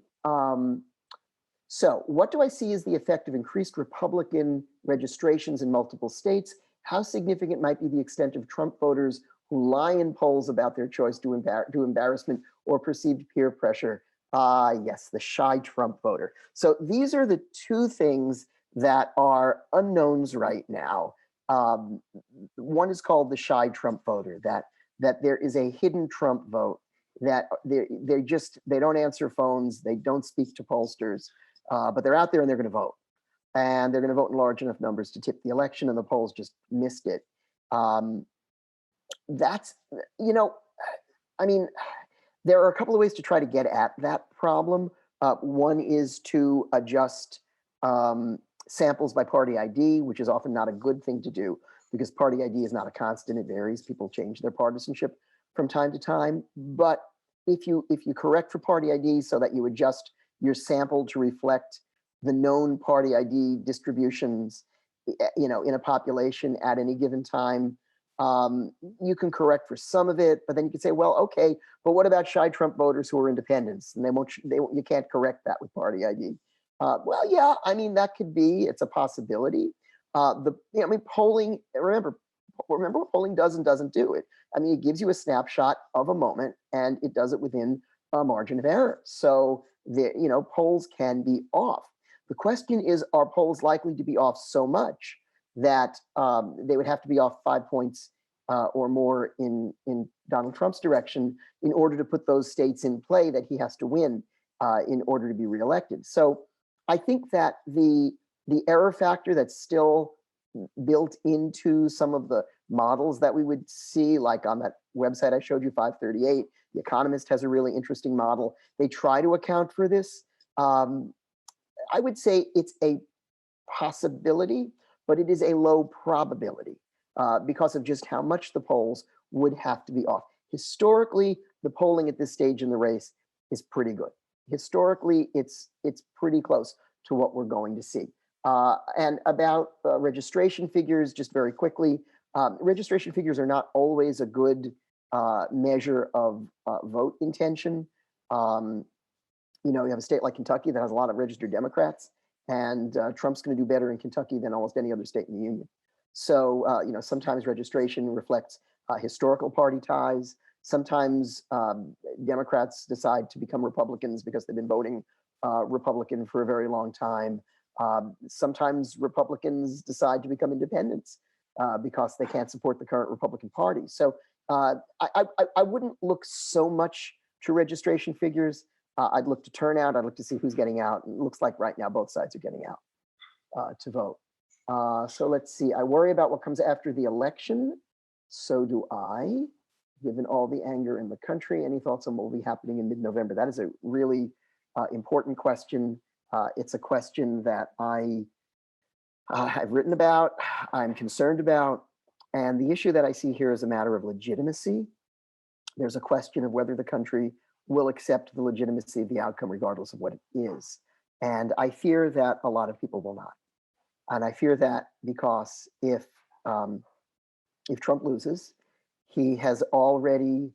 So what do I see as the effect of increased Republican registrations in multiple states? How significant might be the extent of Trump voters who lie in polls about their choice due to embarrassment or perceived peer pressure? Yes, the shy Trump voter. So these are the 2 things that are unknowns right now. One is called the shy Trump voter, that there is a hidden Trump vote, that they don't answer phones, they don't speak to pollsters, but they're out there and they're going to vote. And they're going to vote in large enough numbers to tip the election, and the polls just missed it. That's, I mean, there are a couple of ways to try to get at that problem. One is to adjust samples by party ID, which is often not a good thing to do because party ID is not a constant, it varies. People change their partisanship from time to time. But if you correct for party ID so that you adjust your sample to reflect the known party ID distributions, in a population at any given time, you can correct for some of it, but then you can say, well, okay, but what about shy Trump voters who are independents? And you can't correct that with party ID. Well, yeah, I mean, that could be, it's a possibility. Polling. Remember what polling does and doesn't do. It. I mean, it gives you a snapshot of a moment, and it does it within a margin of error. So polls can be off. The question is, are polls likely to be off so much that they would have to be off 5 points or more in Donald Trump's direction in order to put those states in play that he has to win in order to be reelected? So I think that the error factor that's still built into some of the models that we would see, like on that website I showed you, 538, The Economist has a really interesting model. They try to account for this. I would say it's a possibility, but it is a low probability because of just how much the polls would have to be off. Historically, the polling at this stage in the race is pretty good. Historically, it's pretty close to what we're going to see. And about registration figures, just very quickly, registration figures are not always a good measure of vote intention. You have a state like Kentucky that has a lot of registered Democrats, and Trump's going to do better in Kentucky than almost any other state in the union. So, sometimes registration reflects historical party ties. Sometimes Democrats decide to become Republicans because they've been voting Republican for a very long time. Sometimes Republicans decide to become independents because they can't support the current Republican Party. So I wouldn't look so much to registration figures. I'd look to turnout. I'd look to see who's getting out. It looks like right now both sides are getting out to vote. So let's see. I worry about what comes after the election. So do I. Given all the anger in the country, any thoughts on what will be happening in mid-November? That is a really important question. It's a question that I've written about, I'm concerned about, and the issue that I see here is a matter of legitimacy. There's a question of whether the country will accept the legitimacy of the outcome regardless of what it is. And I fear that a lot of people will not. And I fear that because if Trump loses, he has already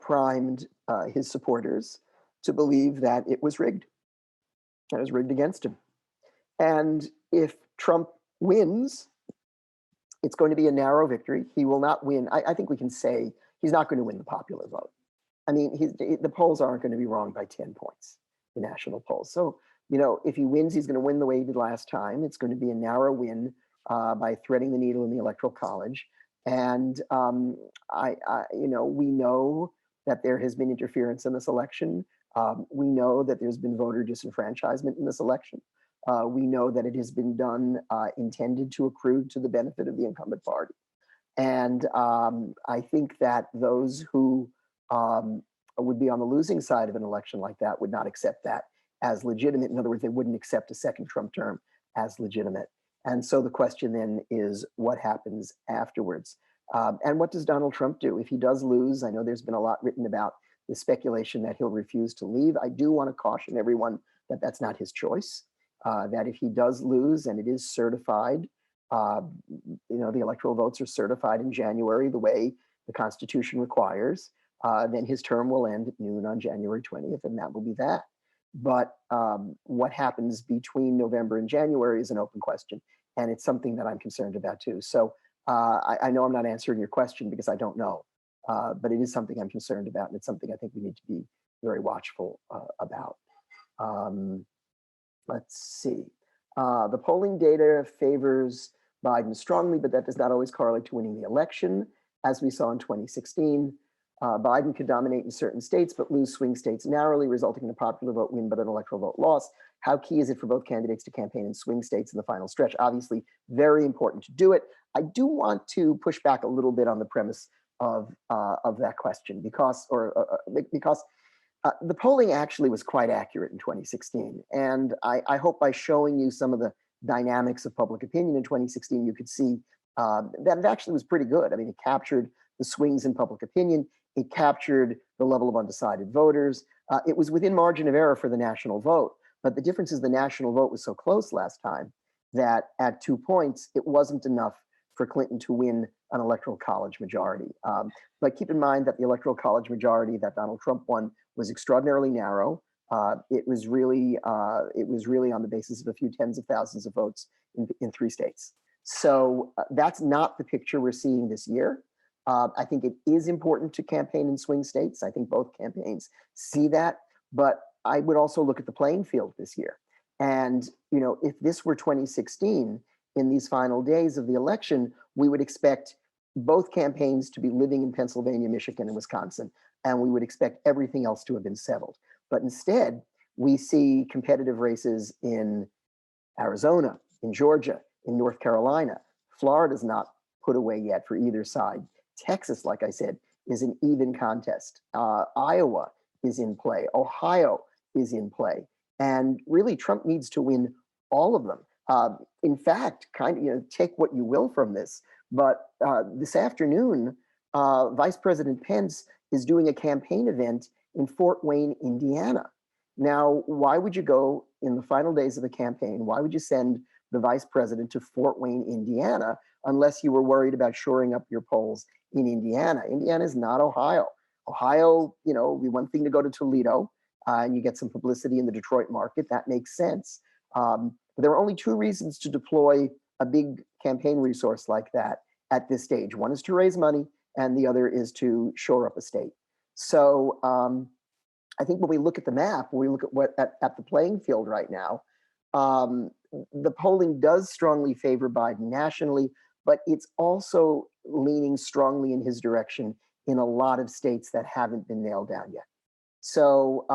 primed his supporters to believe that it was rigged. That it was rigged against him. And if Trump wins, it's going to be a narrow victory. He will not win. I think we can say he's not going to win the popular vote. I mean, the polls aren't going to be wrong by 10 points, the national polls. So, if he wins, he's going to win the way he did last time. It's going to be a narrow win by threading the needle in the Electoral College. And we know that there has been interference in this election. We know that there's been voter disenfranchisement in this election. We know that it has been done intended to accrue to the benefit of the incumbent party. And I think that those who would be on the losing side of an election like that would not accept that as legitimate. In other words, they wouldn't accept a second Trump term as legitimate. And so the question then is what happens afterwards? And what does Donald Trump do? If he does lose, I know there's been a lot written about the speculation that he'll refuse to leave. I do want to caution everyone that that's not his choice, that if he does lose and it is certified, the electoral votes are certified in January the way the Constitution requires, then his term will end at noon on January 20th, and that will be that. But what happens between November and January is an open question, and it's something that I'm concerned about too. So I know I'm not answering your question because I don't know, but it is something I'm concerned about, and it's something I think we need to be very watchful about. Let's see. The polling data favors Biden strongly, but that does not always correlate to winning the election, as we saw in 2016. Biden could dominate in certain states, but lose swing states narrowly, resulting in a popular vote win, but an electoral vote loss. How key is it for both candidates to campaign in swing states in the final stretch? Obviously, very important to do it. I do want to push back a little bit on the premise of that question because the polling actually was quite accurate in 2016. And I hope by showing you some of the dynamics of public opinion in 2016, you could see that it actually was pretty good. I mean, it captured the swings in public opinion. It captured the level of undecided voters. It was within margin of error for the national vote. But the difference is the national vote was so close last time that at 2 points, it wasn't enough for Clinton to win an electoral college majority. But keep in mind that the electoral college majority that Donald Trump won was extraordinarily narrow. It was really on the basis of a few tens of thousands of votes in 3 states. So that's not the picture we're seeing this year. I think it is important to campaign in swing states. I think both campaigns see that, but I would also look at the playing field this year. And, you know, if this were 2016, in these final days of the election, we would expect both campaigns to be living in Pennsylvania, Michigan, and Wisconsin, and we would expect everything else to have been settled. But instead, we see competitive races in Arizona, in Georgia, in North Carolina. Florida's not put away yet for either side. Texas, like I said, is an even contest. Iowa is in play. Ohio is in play. And really, Trump needs to win all of them. In fact, kind of, you know, take what you will from this, but this afternoon, Vice President Pence is doing a campaign event in Fort Wayne, Indiana. Now, why would you go in the final days of the campaign? Why would you send the vice president to Fort Wayne, Indiana, unless you were worried about shoring up your polls in Indiana? Indiana is not Ohio. Ohio, you know, would be one thing to go to Toledo and you get some publicity in the Detroit market. That makes sense. But there are only two reasons to deploy a big campaign resource like that at this stage. One is to raise money, and the other is to shore up a state. So I think when we look at the map, when we look at what at the playing field right now, the polling does strongly favor Biden nationally, but it's also leaning strongly in his direction in a lot of states that haven't been nailed down yet. So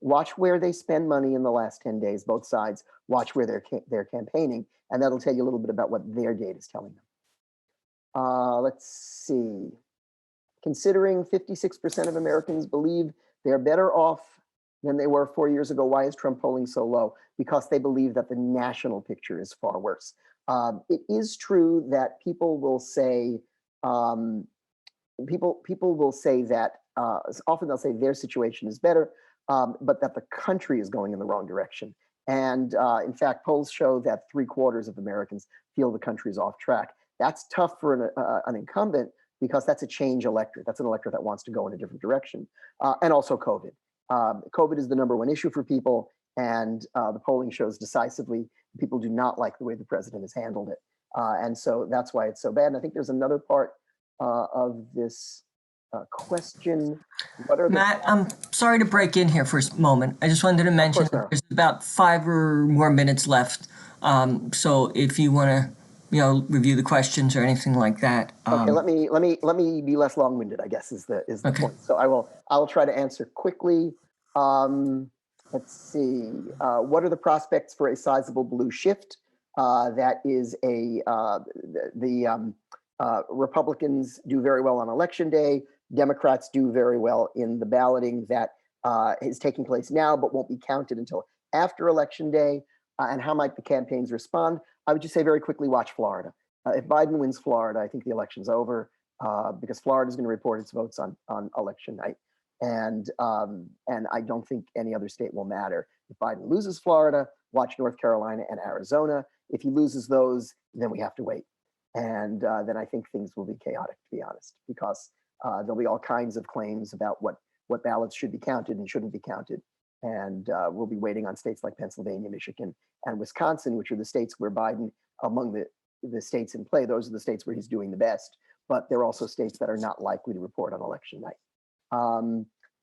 watch where they spend money in the last 10 days, both sides. Watch where they're campaigning, and that'll tell you a little bit about what their data is telling them. Let's see. Considering 56% of Americans believe they're better off than they were 4 years ago, why is Trump polling so low? Because they believe that the national picture is far worse. It is true that people will say, people will say that often they'll say their situation is better, but that the country is going in the wrong direction. And in fact, polls show that 3/4 of Americans feel the country is off track. That's tough for an incumbent because that's a change electorate. That's an electorate that wants to go in a different direction. And also COVID. COVID is the #1 issue for people, and the polling shows decisively people do not like the way the president has handled it. And so that's why it's so bad. And I think there's another part of this question. What are Matt, I'm sorry to break in here for a moment. I just wanted to mention that there's about 5 or more minutes left. So if you want to, you know, review the questions or anything like that. Okay, let me be less long-winded, I guess is the Okay. point. So I will try to answer quickly. Let's see. What are the prospects for a sizable blue shift? That is the Republicans do very well on election day. Democrats do very well in the balloting that is taking place now, but won't be counted until after election day. And how might the campaigns respond? I would just say very quickly, watch Florida. If Biden wins Florida, I think the election's over because Florida is going to report its votes on election night. And I don't think any other state will matter. If Biden loses Florida, watch North Carolina and Arizona. If he loses those, then we have to wait. And then I think things will be chaotic, to be honest, because there'll be all kinds of claims about what ballots should be counted and shouldn't be counted. And we'll be waiting on states like Pennsylvania, Michigan, and Wisconsin, which are the states where Biden, among the states in play, those are the states where he's doing the best. But there are also states that are not likely to report on election night.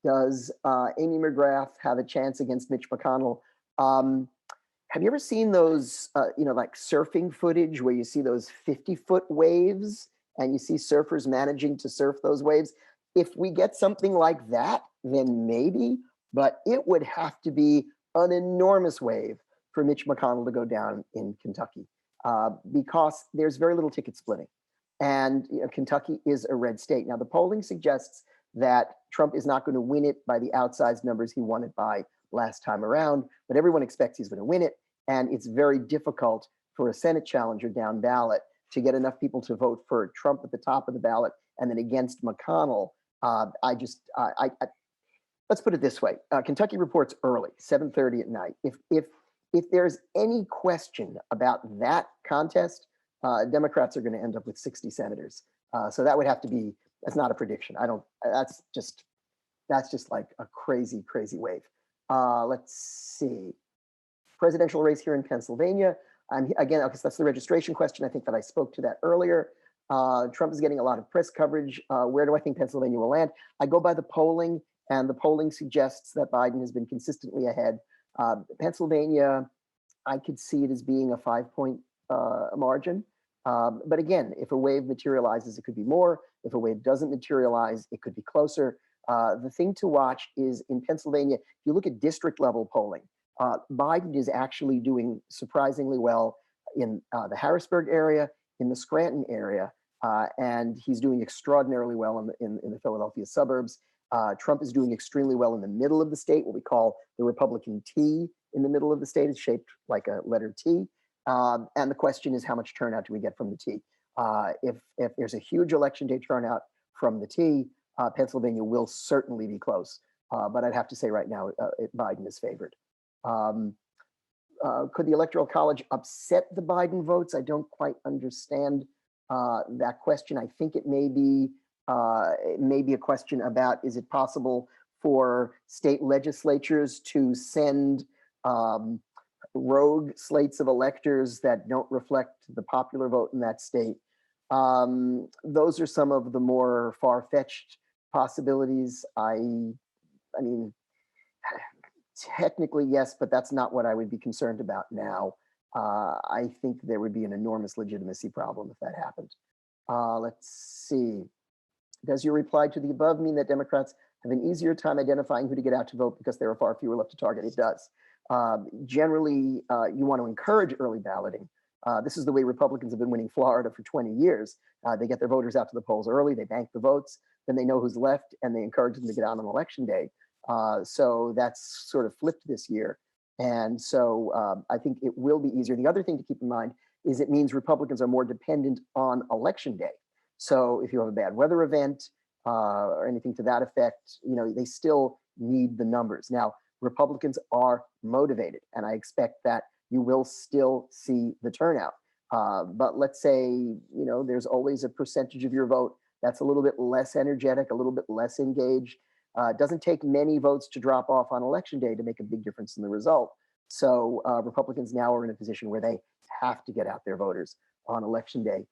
Does Amy McGrath have a chance against Mitch McConnell? Have you ever seen those, like surfing footage where you see those 50-foot waves and you see surfers managing to surf those waves? If we get something like that, then maybe, but it would have to be an enormous wave for Mitch McConnell to go down in Kentucky because there's very little ticket splitting. And Kentucky is a red state. Now, the polling suggests that Trump is not going to win it by the outsized numbers he won it by last time around, but everyone expects he's going to win it. And it's very difficult for a Senate challenger down ballot to get enough people to vote for Trump at the top of the ballot and then against McConnell. Let's put it this way. Kentucky reports early, 7:30 at night. If there's any question about that contest, Democrats are going to end up with 60 senators. So that would have to be, that's not a prediction. That's just like a crazy, crazy wave. Let's see. Presidential race here in Pennsylvania. again, because that's the registration question. I think that I spoke to that earlier. Trump is getting a lot of press coverage. Where do I think Pennsylvania will land? I go by the polling, and the polling suggests that Biden has been consistently ahead. Pennsylvania, I could see it as being a 5-point margin. But again, if a wave materializes, it could be more. If a wave doesn't materialize, it could be closer. The thing to watch is in Pennsylvania, if you look at district level polling, Biden is actually doing surprisingly well in the Harrisburg area, in the Scranton area, and he's doing extraordinarily well in the Philadelphia suburbs. Trump is doing extremely well in the middle of the state, what we call the Republican T in the middle of the state. It's shaped like a letter T. And the question is, how much turnout do we get from the T? If there's a huge election day turnout from the T, Pennsylvania will certainly be close. But I'd have to say right now, Biden is favored. Could the Electoral College upset the Biden votes? I don't quite understand that question. I think it may be a question about, is it possible for state legislatures to send rogue slates of electors that don't reflect the popular vote in that state? Those are some of the more far-fetched possibilities. I mean, technically, yes, but that's not what I would be concerned about now. I think there would be an enormous legitimacy problem if that happened. Let's see. Does your reply to the above mean that Democrats have an easier time identifying who to get out to vote because there are far fewer left to target? It does. Generally, you want to encourage early balloting. This is the way Republicans have been winning Florida for 20 years. They get their voters out to the polls early, they bank the votes, then they know who's left, and they encourage them to get out on election day. So that's sort of flipped this year. And so I think it will be easier. The other thing to keep in mind is it means Republicans are more dependent on election day. So if you have a bad weather event or anything to that effect, they still need the numbers. Now, Republicans are motivated, and I expect that you will still see the turnout. But let's say, there's always a percentage of your vote that's a little bit less energetic, a little bit less engaged. It doesn't take many votes to drop off on election day to make a big difference in the result. So Republicans now are in a position where they have to get out their voters on election day.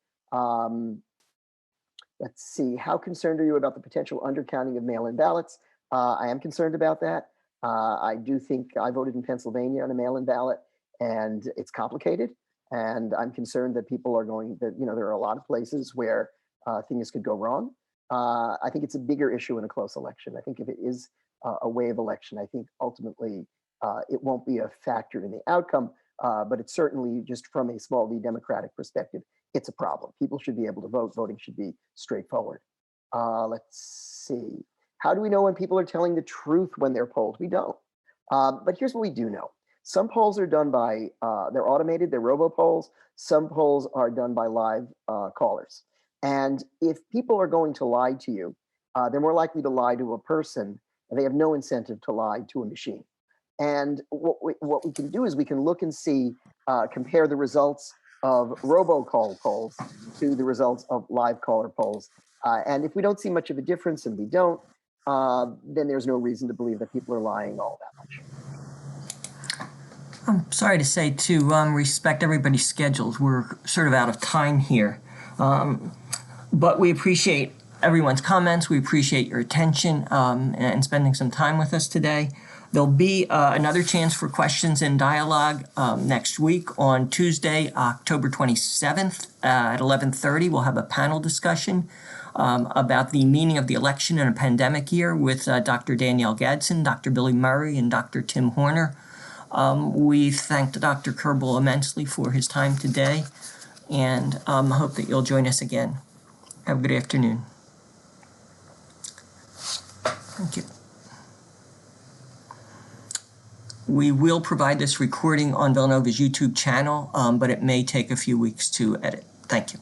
Let's see, how concerned are you about the potential undercounting of mail-in ballots? I am concerned about that. I do think I voted in Pennsylvania on a mail-in ballot, and it's complicated. And I'm concerned that people are there are a lot of places where things could go wrong. I think it's a bigger issue in a close election. I think if it is a wave election, I think ultimately it won't be a factor in the outcome, but it's certainly, just from a small d Democratic perspective, it's a problem. People should be able to vote. Voting should be straightforward. Let's see. How do we know when people are telling the truth when they're polled? We don't. But here's what we do know. Some polls are done by, they're automated, they're robo-polls. Some polls are done by live callers. And if people are going to lie to you, they're more likely to lie to a person, and they have no incentive to lie to a machine. And what we can do is we can look and see, compare the results of robocall polls to the results of live caller polls. And if we don't see much of a difference, and we don't, then there's no reason to believe that people are lying all that much. I'm sorry to say, to respect everybody's schedules, we're sort of out of time here. But we appreciate everyone's comments. We appreciate your attention and spending some time with us today. There'll be another chance for questions and dialogue next week on Tuesday, October 27th at 11:30. We'll have a panel discussion about the meaning of the election in a pandemic year with Dr. Danielle Gadsden, Dr. Billy Murray, and Dr. Tim Horner. We thanked Dr. Kerbel immensely for his time today, and hope that you'll join us again. Have a good afternoon. Thank you. We will provide this recording on Villanova's YouTube channel, but it may take a few weeks to edit. Thank you.